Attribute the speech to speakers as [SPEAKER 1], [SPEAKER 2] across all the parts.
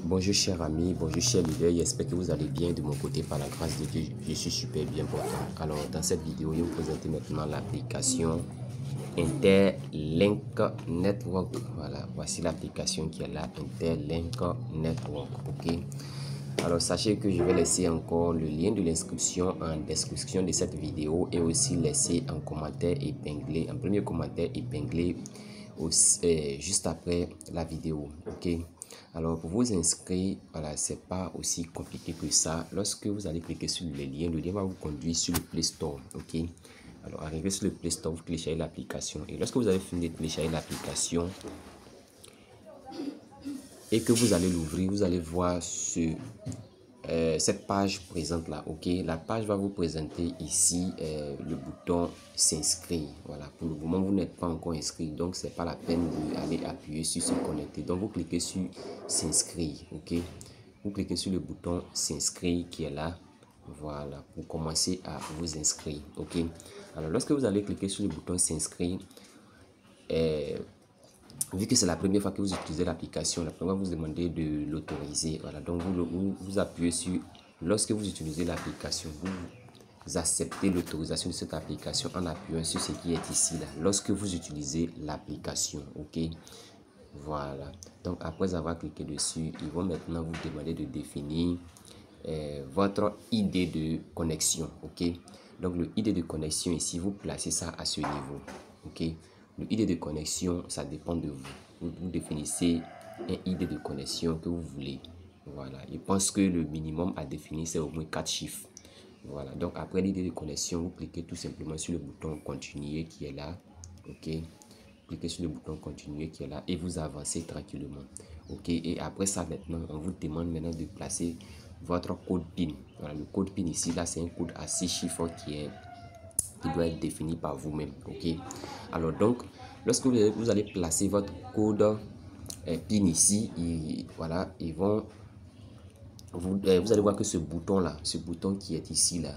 [SPEAKER 1] Bonjour chers amis, bonjour chers leaders, j'espère que vous allez bien de mon côté par la grâce de Dieu, je suis super bien portant. Alors dans cette vidéo, je vais vous présenter maintenant l'application Interlink Network. Voilà, voici l'application qui est là, Interlink Network, ok. Alors sachez que je vais laisser encore le lien de l'inscription en description de cette vidéo et aussi laisser un commentaire épinglé, un premier commentaire épinglé juste après la vidéo, ok. Alors pour vous inscrire, voilà, c'est pas aussi compliqué que ça. Lorsque vous allez cliquer sur le lien va vous conduire sur le Play Store, ok. Alors arrivé sur le Play Store, vous téléchargez l'application et lorsque vous avez fini de télécharger l'application et que vous allez l'ouvrir, vous allez voir cette page présente là, ok. La page va vous présenter ici le bouton s'inscrire. Voilà, pour le moment vous n'êtes pas encore inscrit, donc c'est pas la peine d'aller appuyer sur se connecter. Donc vous cliquez sur s'inscrire, ok. Vous cliquez sur le bouton s'inscrire qui est là, voilà, pour commencer à vous inscrire, ok. Alors lorsque vous allez cliquer sur le bouton s'inscrire, vu que c'est la première fois que vous utilisez l'application, la première fois vous demandez de l'autoriser. Voilà, donc vous appuyez sur, lorsque vous utilisez l'application, vous acceptez l'autorisation de cette application en appuyant sur ce qui est ici là, lorsque vous utilisez l'application, ok. Voilà, donc après avoir cliqué dessus, ils vont maintenant vous demander de définir votre ID de connexion, ok. Donc le ID de connexion ici, vous placez ça à ce niveau, ok. Le ID de connexion, ça dépend de vous. Vous définissez un ID de connexion que vous voulez. Voilà, je pense que le minimum à définir, c'est au moins 4 chiffres. Voilà, donc après l'ID de connexion, vous cliquez tout simplement sur le bouton continuer qui est là. Ok, cliquez sur le bouton continuer qui est là et vous avancez tranquillement. Ok, et après ça, maintenant, on vous demande maintenant de placer votre code PIN. Voilà, le code PIN ici, là, c'est un code à 6 chiffres qui doit être défini par vous-même, ok. Alors donc lorsque vous allez placer votre code PIN ici, voilà, vous allez voir que ce bouton là, ce bouton qui est ici là,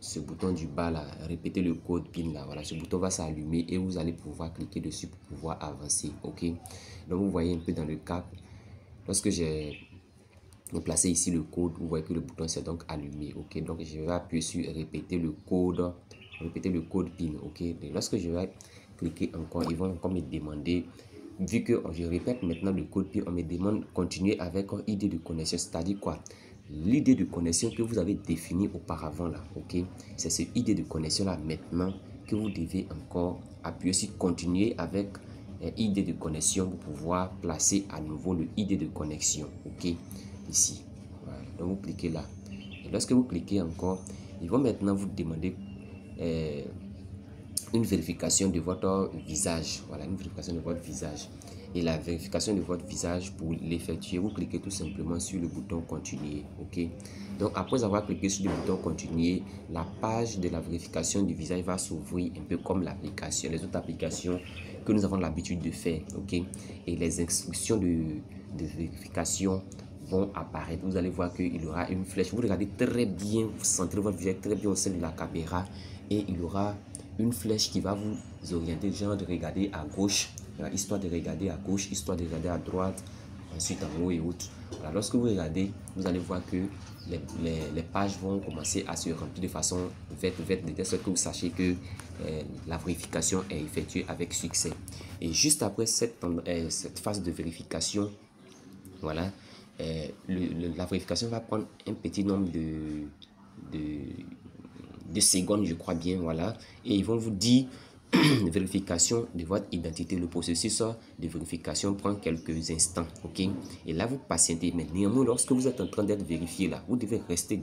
[SPEAKER 1] ce bouton du bas là, répétez le code PIN là, voilà, ce bouton va s'allumer et vous allez pouvoir cliquer dessus pour pouvoir avancer, ok. Donc vous voyez un peu dans le cas, lorsque j'ai placé ici le code, vous voyez que le bouton s'est donc allumé, ok. Donc je vais appuyer sur répéter le code PIN, ok. Et lorsque je vais cliquer encore, ils vont encore me demander, vu que je répète maintenant le code PIN, on me demande continuer avec un ID de connexion, c'est-à-dire quoi? L'idée de connexion que vous avez défini auparavant là, ok. C'est ce ID de connexion là maintenant que vous devez encore appuyer sur continuer avec ID de connexion pour pouvoir placer à nouveau le ID de connexion, ok. Ici, voilà. Donc vous cliquez là et lorsque vous cliquez encore, ils vont maintenant vous demander une vérification de votre visage. Voilà, une vérification de votre visage. Et la vérification de votre visage, pour l'effectuer, vous cliquez tout simplement sur le bouton continuer, ok. Donc après avoir cliqué sur le bouton continuer, la page de la vérification du visage va s'ouvrir un peu comme l'application, les autres applications que nous avons l'habitude de faire, ok. Et les instructions de vérification vont apparaître. Vous allez voir qu'il y aura une flèche. Vous regardez très bien, vous centrez votre visage très bien au sein de la caméra et il y aura une flèche qui va vous orienter, genre de regarder à gauche, histoire de regarder à gauche, histoire de regarder à droite, ensuite en haut et autres. Voilà, lorsque vous regardez, vous allez voir que les pages vont commencer à se remplir de façon verte, de telle sorte que vous sachiez que la vérification est effectuée avec succès. Et juste après cette phase de vérification, voilà, la vérification va prendre un petit nombre de secondes, je crois bien, voilà, et ils vont vous dire vérification de votre identité. Le processus de vérification prend quelques instants, ok. Et là vous patientez, mais néanmoins lorsque vous êtes en train d'être vérifié là, vous devez rester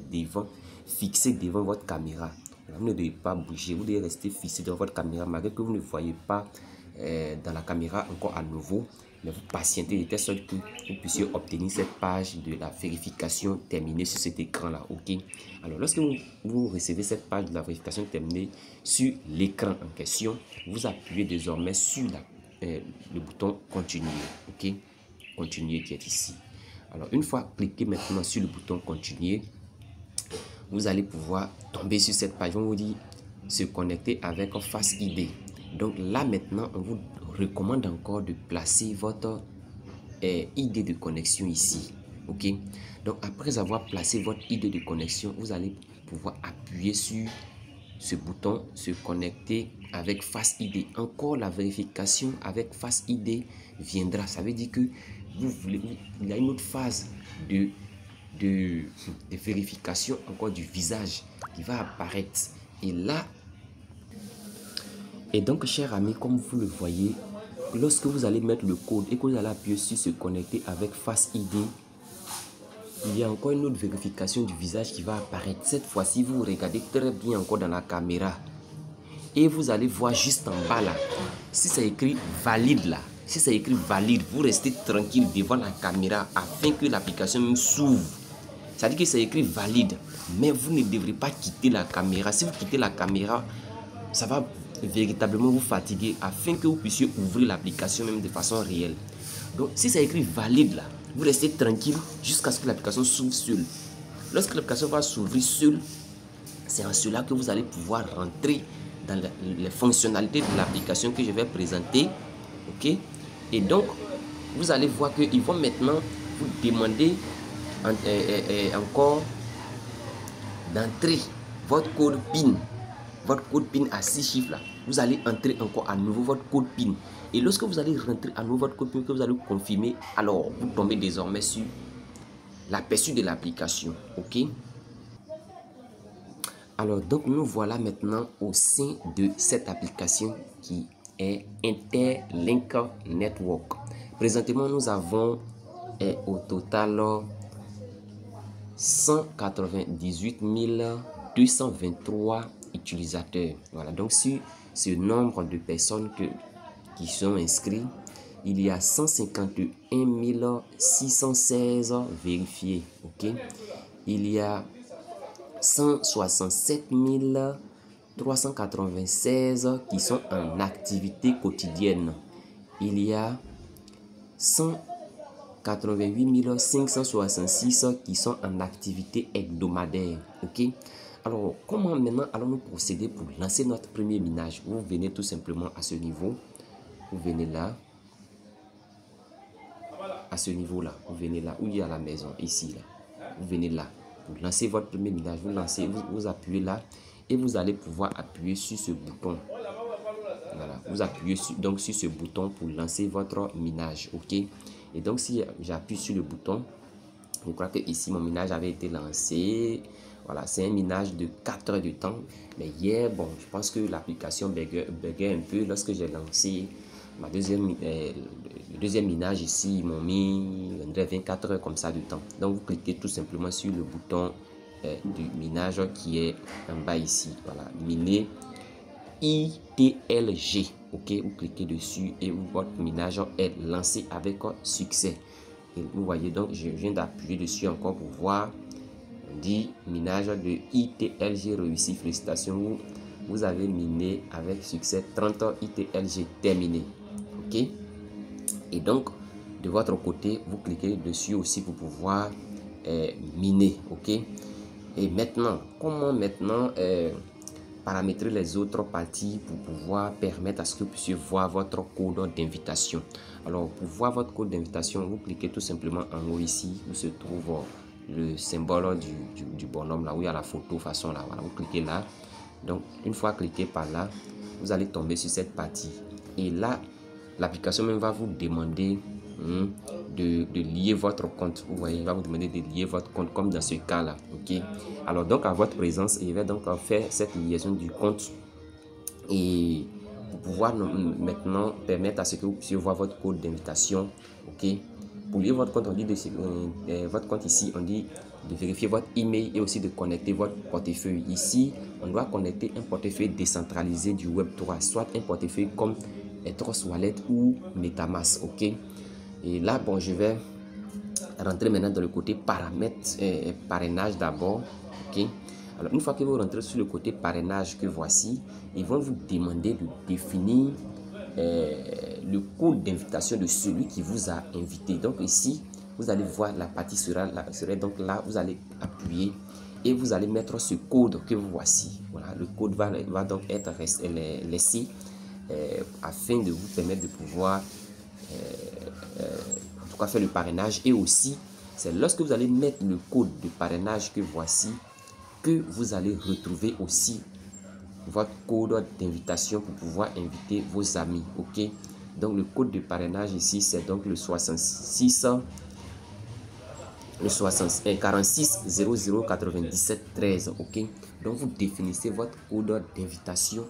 [SPEAKER 1] fixé devant votre caméra. Vous ne devez pas bouger, vous devez rester fixé devant votre caméra malgré que vous ne voyez pas dans la caméra encore à nouveau, mais vous patientez de telle sorte que vous puissiez obtenir cette page de la vérification terminée sur cet écran là, ok. Alors lorsque vous recevez cette page de la vérification terminée sur l'écran en question, vous appuyez désormais sur le bouton continuer, ok, continuer qui est ici. Alors une fois cliqué maintenant sur le bouton continuer, vous allez pouvoir tomber sur cette page. On vous dit se connecter avec Face ID. Donc là maintenant, on vous recommande encore de placer votre ID de connexion ici. Ok, donc après avoir placé votre ID de connexion, vous allez pouvoir appuyer sur ce bouton se connecter avec Face ID. Encore la vérification avec Face ID viendra. Ça veut dire que il y a une autre phase de vérification encore du visage qui va apparaître. Et là, et donc, chers amis, comme vous le voyez, lorsque vous allez mettre le code et que vous allez appuyer sur se connecter avec Face ID, il y a encore une autre vérification du visage qui va apparaître. Cette fois-ci, vous regardez très bien encore dans la caméra. Et vous allez voir juste en bas là, si c'est écrit valide là, si c'est écrit valide, vous restez tranquille devant la caméra afin que l'application s'ouvre. Ça dit que c'est écrit valide, mais vous ne devrez pas quitter la caméra. Si vous quittez la caméra, ça va véritablement vous fatiguer afin que vous puissiez ouvrir l'application même de façon réelle. Donc si c'est écrit valide là, vous restez tranquille jusqu'à ce que l'application s'ouvre seule. Lorsque l'application va s'ouvrir seule, c'est en cela que vous allez pouvoir rentrer dans les fonctionnalités de l'application que je vais présenter. Ok, et donc vous allez voir qu'ils vont maintenant vous demander encore d'entrer votre code PIN. Votre code PIN à 6 chiffres là, vous allez entrer encore à nouveau votre code PIN. Et lorsque vous allez rentrer à nouveau votre code PIN que vous allez confirmer, alors vous tombez désormais sur l'aperçu de l'application. Ok, alors donc nous voilà maintenant au sein de cette application qui est Interlink Network. Présentement nous avons au total 198 223 utilisateurs. Voilà, donc sur ce nombre de personnes qui sont inscrites, il y a 151 616 vérifiés. Ok, il y a 167 396 qui sont en activité quotidienne. Il y a 188 566 qui sont en activité hebdomadaire. Ok, alors comment maintenant allons-nous procéder pour lancer notre premier minage? Vous venez tout simplement à ce niveau, vous venez là, à ce niveau là, vous venez là où il y a la maison, ici là, vous venez là. Pour lancer votre premier minage, vous appuyez là et vous allez pouvoir appuyer sur ce bouton. Voilà, vous appuyez donc sur ce bouton pour lancer votre minage. Ok, et donc si j'appuie sur le bouton, je crois que ici mon minage avait été lancé. Voilà, c'est un minage de 4 heures de temps. Mais hier, bon, je pense que l'application buguait un peu lorsque j'ai lancé le deuxième minage ici. Ils m'ont mis 24 heures comme ça de temps. Donc vous cliquez tout simplement sur le bouton du minage qui est en bas ici. Voilà, miner ITLG. Ok, vous cliquez dessus et votre minage est lancé avec succès. Et vous voyez donc, je viens d'appuyer dessus encore pour voir. On dit minage de ITLG réussi. Félicitations, vous avez miné avec succès 30 ITLG terminé. Ok, et donc de votre côté, vous cliquez dessus aussi pour pouvoir miner. Ok, et maintenant, comment maintenant paramétrer les autres parties pour pouvoir permettre à ce que vous puissiez voir votre code d'invitation? Alors pour voir votre code d'invitation, vous cliquez tout simplement en haut ici où se trouve le symbole du bonhomme là où il y a la photo façon là. Voilà, vous cliquez là. Donc une fois cliqué par là, vous allez tomber sur cette partie et là l'application même va vous demander de lier votre compte. Vous voyez, il va vous demander de lier votre compte comme dans ce cas là. Ok, alors donc à votre présence, il va donc faire cette liaison du compte et pour pouvoir maintenant permettre à ce que vous puissiez voir votre code d'invitation. Ok, pour lier votre compte, on dit votre compte ici, on dit de vérifier votre email et aussi de connecter votre portefeuille. Ici, on doit connecter un portefeuille décentralisé du Web3, soit un portefeuille comme Trust Wallet ou MetaMask. Ok, et là, bon, je vais rentrer maintenant dans le côté paramètres et parrainage d'abord. Ok, alors une fois que vous rentrez sur le côté parrainage que voici, ils vont vous demander de définir le code d'invitation de celui qui vous a invité. Donc ici, vous allez voir la partie serait donc là, vous allez appuyer et vous allez mettre ce code que vous voici. Voilà, le code va donc être laissé afin de vous permettre de pouvoir en tout cas faire le parrainage et aussi C'est lorsque vous allez mettre le code de parrainage que voici que vous allez retrouver aussi votre code d'invitation pour pouvoir inviter vos amis. Ok, donc le code de parrainage ici, c'est donc le 66 46 00 97 13. Ok, donc vous définissez votre code d'invitation.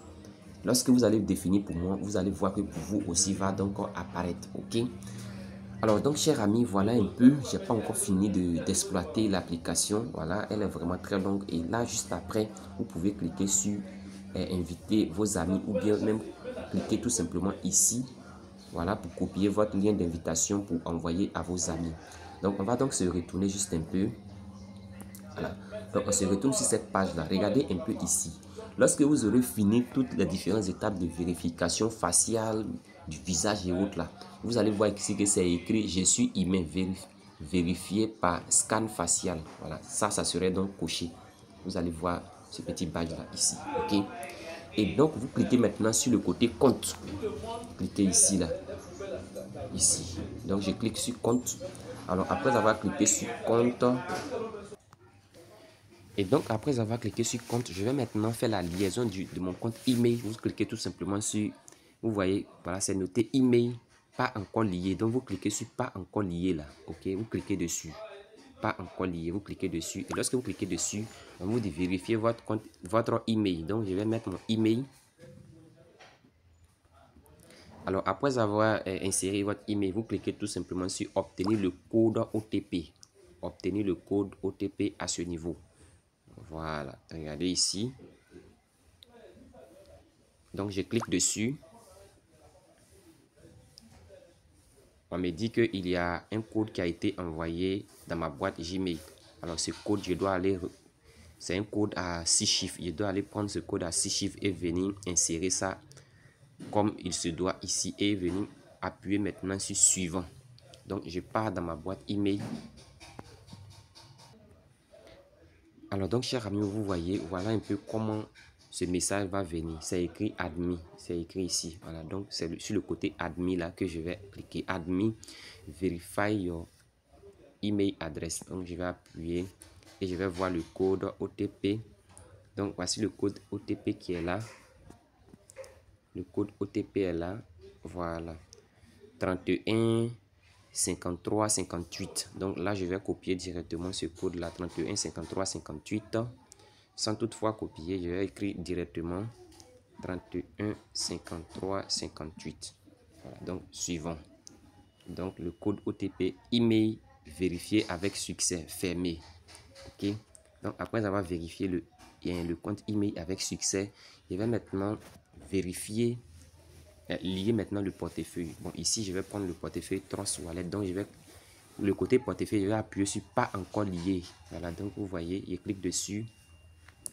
[SPEAKER 1] Lorsque vous allez définir pour moi, vous allez voir que pour vous aussi va donc apparaître. Ok, alors donc chers amis, voilà un peu, j'ai pas encore fini d'exploiter l'application. Voilà, elle est vraiment très longue, et là juste après vous pouvez cliquer sur inviter vos amis, ou bien même cliquer tout simplement ici, voilà, pour copier votre lien d'invitation pour envoyer à vos amis. Donc on va donc se retourner juste un peu. Voilà, donc on se retourne sur cette page là, regardez un peu ici. Lorsque vous aurez fini toutes les différentes étapes de vérification faciale du visage et autres là, vous allez voir ici que c'est écrit je suis humain vérifié par scan facial. Voilà, ça serait donc coché. Vous allez voir ce petit badge là ici. Ok, et donc vous cliquez maintenant sur le côté compte. Cliquez ici là, ici. Donc je clique sur compte. Alors après avoir cliqué sur compte, et donc après avoir cliqué sur compte, je vais maintenant faire la liaison de mon compte email. Vous cliquez tout simplement sur, vous voyez, voilà, c'est noté email pas encore lié. Donc vous cliquez sur pas encore lié là. Ok, vous cliquez dessus, pas encore lié, vous cliquez dessus, et lorsque vous cliquez dessus, on vous dit vérifier votre compte, votre email. Donc je vais mettre mon email. Alors après avoir inséré votre email, vous cliquez tout simplement sur obtenir le code OTP. Obtenir le code OTP à ce niveau. Voilà, regardez ici. Donc je clique dessus. On me dit qu'il y a un code qui a été envoyé dans ma boîte Gmail. Alors ce code, je dois aller, c'est un code à 6 chiffres. Je dois aller prendre ce code à 6 chiffres et venir insérer ça comme il se doit ici, et venir appuyer maintenant sur suivant. Donc je pars dans ma boîte email. Alors donc chers amis, vous voyez, voilà un peu comment ce message va venir. C'est écrit admin, c'est écrit ici. Voilà, donc c'est sur le côté admin là que je vais cliquer. Admin, verify your email address. Donc je vais appuyer et je vais voir le code OTP. Donc voici le code OTP qui est là. Le code OTP est là. Voilà, 31 53 58. Donc là je vais copier directement ce code là, 31 53 58. Sans toutefois copier, je vais écrire directement 31 53 58. Voilà, donc suivant. Donc le code OTP email vérifié avec succès, fermé. Ok, donc après avoir vérifié le compte email avec succès, je vais maintenant vérifier, lier maintenant le portefeuille. Bon, ici je vais prendre le portefeuille Trust Wallet. Donc je vais, le côté portefeuille, je vais appuyer sur pas encore lié. Voilà, donc vous voyez, je clique dessus.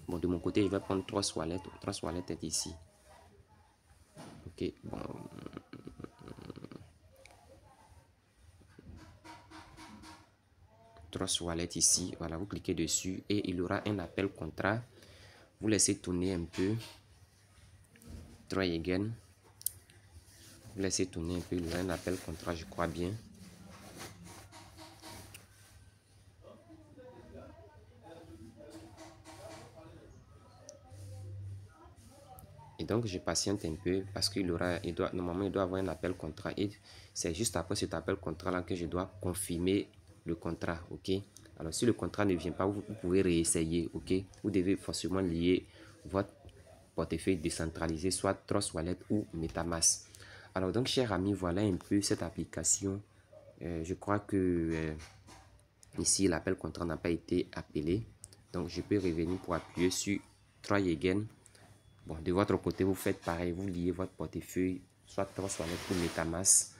[SPEAKER 1] Bon, de mon côté, je vais prendre Trust Wallet. Trust Wallet est ici. Ok, bon. Trust Wallet ici. Voilà, vous cliquez dessus et il y aura un appel contrat. Vous laissez tourner un peu. Try again. Vous laissez tourner un peu. Il y aura un appel contrat, je crois bien. Et donc, je patiente un peu parce qu'il aura, normalement, il doit avoir un appel contrat. Et c'est juste après cet appel contrat là que je dois confirmer le contrat. Ok. Alors, si le contrat ne vient pas, vous pouvez réessayer. Ok. Vous devez forcément lier votre portefeuille décentralisé, soit Trust Wallet ou MetaMask. Alors, donc, chers amis, voilà un peu cette application. Je crois que ici, l'appel contrat n'a pas été appelé. Donc, je peux revenir pour appuyer sur Try Again. Bon, de votre côté, vous faites pareil, vous liez votre portefeuille, soit Trust Wallet ou MetaMask.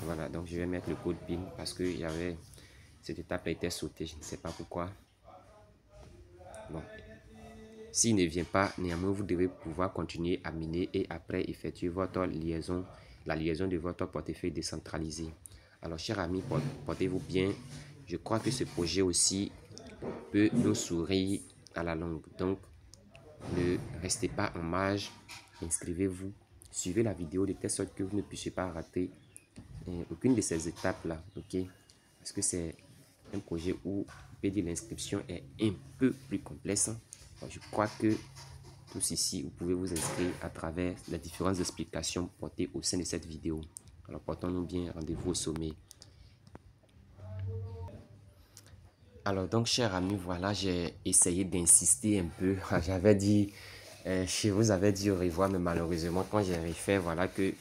[SPEAKER 1] Voilà, donc je vais mettre le code PIN parce que cette étape a été sautée, je ne sais pas pourquoi. Bon, s'il ne vient pas, néanmoins, vous devez pouvoir continuer à miner et après effectuer votre liaison, la liaison de votre portefeuille décentralisé. Alors, chers amis, portez-vous bien. Je crois que ce projet aussi peut nous sourire à la longue. Donc, ne restez pas en marge, inscrivez-vous, suivez la vidéo de telle sorte que vous ne puissiez pas rater aucune de ces étapes là, ok, parce que c'est un projet où on peut dire l'inscription est un peu plus complexe. Alors, je crois que tous ici, vous pouvez vous inscrire à travers les différentes explications portées au sein de cette vidéo. Alors, portons-nous bien, rendez-vous au sommet. Alors donc, chers amis, voilà, j'ai essayé d'insister un peu. J'avais dit, je vous avais dit au revoir, mais malheureusement, quand j'ai refait, voilà que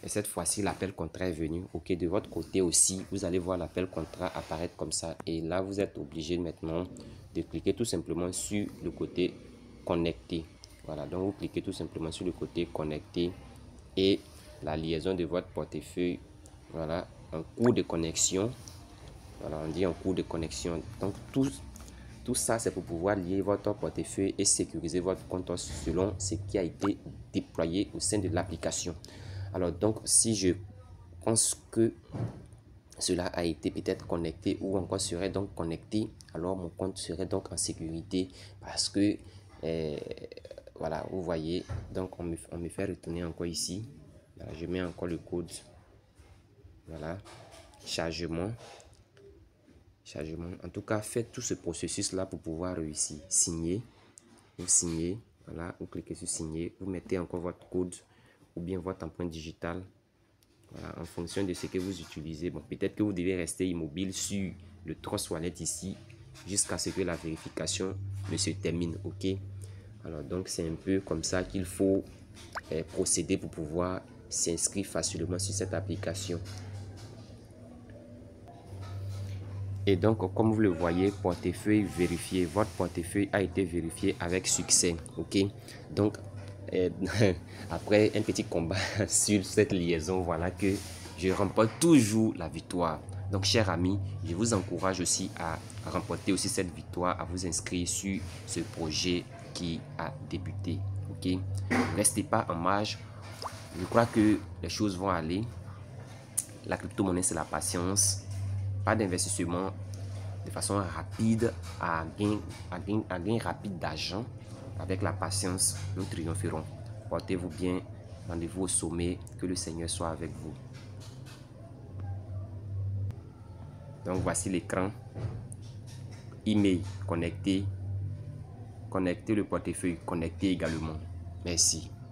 [SPEAKER 1] cette fois-ci, l'appel contrat est venu. Ok, de votre côté aussi, vous allez voir l'appel contrat apparaître comme ça. Et là, vous êtes obligé maintenant de cliquer tout simplement sur le côté connecté. Voilà, donc vous cliquez tout simplement sur le côté connecté et la liaison de votre portefeuille, voilà, en cours de connexion. Voilà, on dit en cours de connexion. Donc, tout ça, c'est pour pouvoir lier votre portefeuille et sécuriser votre compte selon ce qui a été déployé au sein de l'application. Alors, donc, si je pense que cela a été peut-être connecté ou encore serait donc connecté, alors mon compte serait donc en sécurité parce que, voilà, vous voyez, donc on me fait retourner encore ici. Voilà, je mets encore le code. Voilà, chargement. En tout cas, faites tout ce processus là pour pouvoir réussir. Signer, vous signez, voilà, vous cliquez sur signer, vous mettez encore votre code ou bien votre empreinte digitale, voilà, en fonction de ce que vous utilisez. Bon, peut-être que vous devez rester immobile sur le Trust Wallet ici jusqu'à ce que la vérification ne se termine. Ok, alors donc c'est un peu comme ça qu'il faut procéder pour pouvoir s'inscrire facilement sur cette application. Et donc, comme vous le voyez, portefeuille vérifié. Votre portefeuille a été vérifié avec succès. Ok. Donc, après un petit combat sur cette liaison, voilà que je remporte toujours la victoire. Donc, chers amis, je vous encourage aussi à remporter aussi cette victoire, à vous inscrire sur ce projet qui a débuté. Ok. Ne restez pas en marge. Je crois que les choses vont aller. La crypto-monnaie, c'est la patience. Pas d'investissement de façon rapide à gain rapide d'argent. Avec la patience, nous triompherons. Portez-vous bien. Rendez-vous au sommet. Que le Seigneur soit avec vous. Donc voici l'écran. Email connecté. Connectez le portefeuille. Connecté également. Merci.